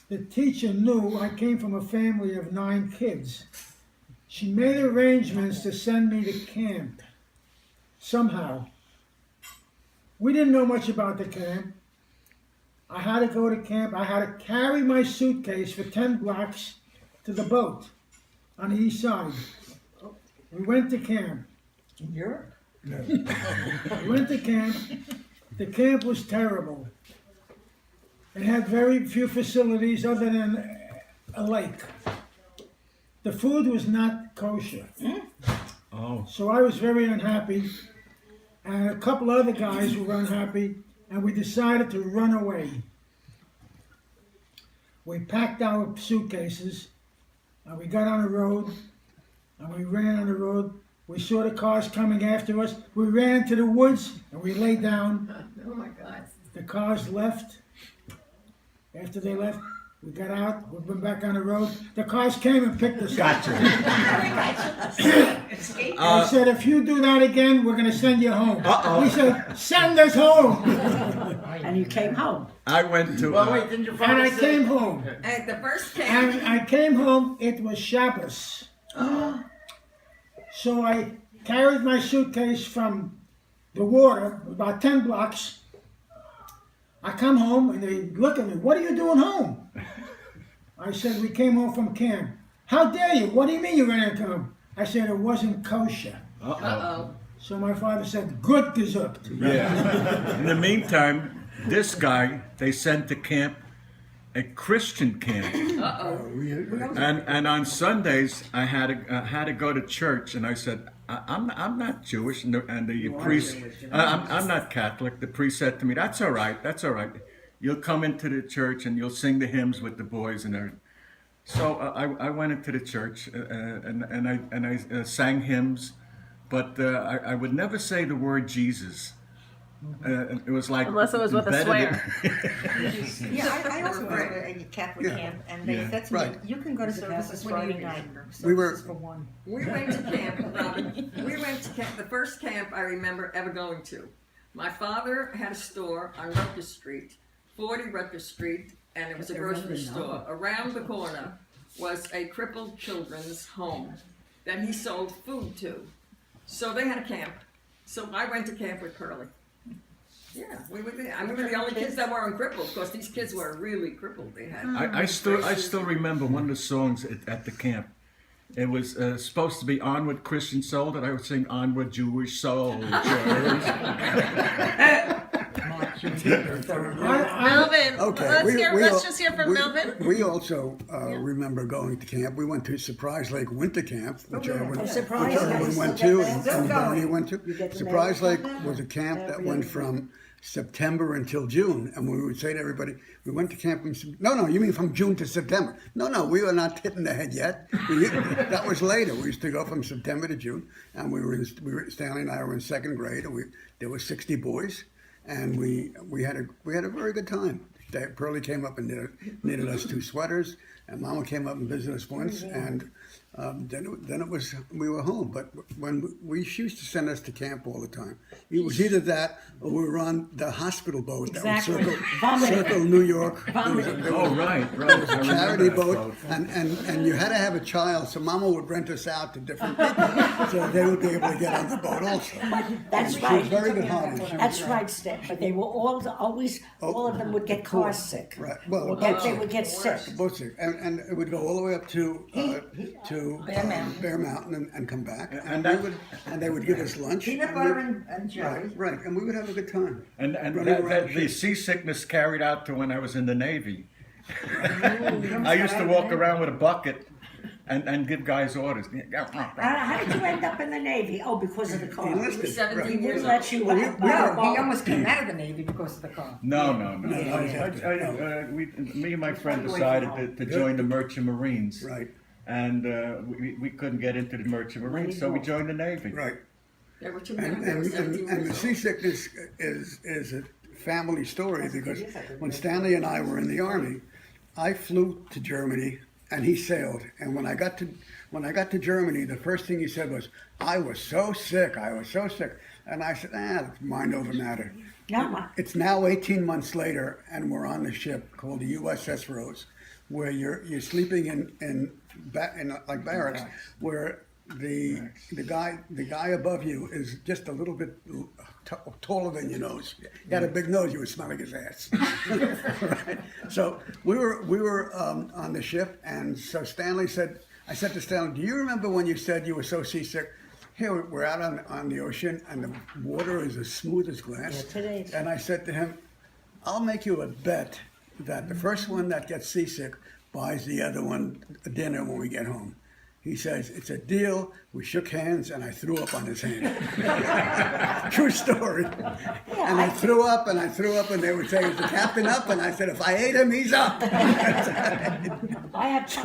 The teacher knew I came from a family of 9 kids. She made arrangements to send me to camp somehow. We didn't know much about the camp. I had to go to camp. I had to carry my suitcase for 10 blocks to the boat on the east side. We went to camp. In Europe? We went to camp. The camp was terrible. It had very few facilities other than a lake. The food was not kosher. Oh. So I was very unhappy, and a couple other guys were unhappy, and we decided to run away. We packed our suitcases, and we got on the road, and we ran on the road. We saw the cars coming after us. We ran to the woods, and we lay down. Oh my God. The cars left. After they left, we got out, we went back on the road. The cars came and picked us up. Gotcha. I said, if you do that again, we're going to send you home. Uh-oh. He said, send us home. And you came home. I went to. Well, wait, didn't your And father I say? came home. At the first camp, And I came home, it was Shabbos. So I carried my suitcase from the water, about 10 blocks. I come home and they look at me, what are you doing home? I said, we came home from camp. How dare you? What do you mean you're going to come? I said, it wasn't kosher. uh-oh. So my father said, gut gesagt. Yeah. In the meantime, this guy they sent to camp, a Christian camp, and on Sundays I had to go to church, and I said I'm not Jewish, and the priest I'm not Catholic. The priest said to me, that's all right, you'll come into the church and you'll sing the hymns with the boys and everything. So I went into the church and I sang hymns, but I would never say the word Jesus. It was like Unless it was with a embedded swear. Yeah, I also went to a Catholic camp, and they said to me, right. you can go to services Friday night. We were- Services for one. We went to camp, Robin. We went to camp, the first camp I remember ever going to. My father had a store on Rutgers Street, 40 Rutgers Street, and it was a grocery store. Around the corner was a crippled children's home that he sold food to. So they had a camp. So I went to camp with Curly. Yeah, we were there. I mean, we were the only kids that weren't crippled, because these kids were really crippled. They had. I still remember one of the songs at the camp. It was supposed to be "Onward, Christian Soldier." I would sing "Onward, Jewish Soldiers." Melvin, Okay, let's just hear from Melvin. We also remember going to camp. We went to Surprise Lake Winter Camp, which Surprise everyone Lake. went to, and Still Barney going. went to. get the Surprise medal. Lake was a camp that went from September until June, and we would say to everybody, we went to camp in, no, you mean from June to September. No, we were not hitting the head yet. That was later. We used to go from September to June, and Stanley and I were in second grade, and there were 60 boys, and we had a very good time. Pearlie came up and knitted us 2 sweaters, and Mama came up and visited us once, and then it was we were home. But when she used to send us to camp all the time, it was either that or we were on the hospital boat Exactly. that would circle New York. There was a- Oh, right. It was a I remember charity that boat, and you had to have a child, so Mama would rent us out to different people, so they would be able to get on the boat also. That's She was right. very good-hearted. That's right, Steph, but they were all of them would get car sick. Right. Well, They would get sick. both sick, and it would go all the way up to Bear Mountain and come back, And and they would give us lunch. Peanut butter and jelly. Right, and we would have a good time. And Running that, around. the seasickness carried out to when I was in the Navy. I used to walk around with a bucket and give guys orders. How did you end up in the Navy? Oh, because of the car. Enlisted, 17 right. He years wouldn't old. let you. No, he almost came out of the Navy because of the car. No. Yeah. Me and my friend decided to join the Merchant Marines. Right, And we couldn't get into the Merchant Marines, so we joined the Navy. right. There were too And, many. They were 17 and the years old. seasickness is a family story, because when Stanley and I were in the Army, I flew to Germany and he sailed. And when I got to Germany, the first thing he said was, I was so sick. And I said, it's mind over matter. It's now 18 months later, and we're on the ship called the USS Rose, where you're sleeping in like barracks, where the guy above you is just a little bit taller than your nose. He had a big nose; you were smelling his ass. Right? So we were on the ship, and so Stanley said, I said to Stanley, "Do you remember when you said you were so seasick?" Here we're out on the ocean, and the water is as smooth as glass. Yes, it is. And I said to him, "I'll make you a bet that the first one that gets seasick buys the other one a dinner when we get home." He says, "It's a deal." We shook hands, and I threw up on his hand. True story. And I threw up, and they would say, "Is the captain up?" And I said, "If I ate him, he's up." I had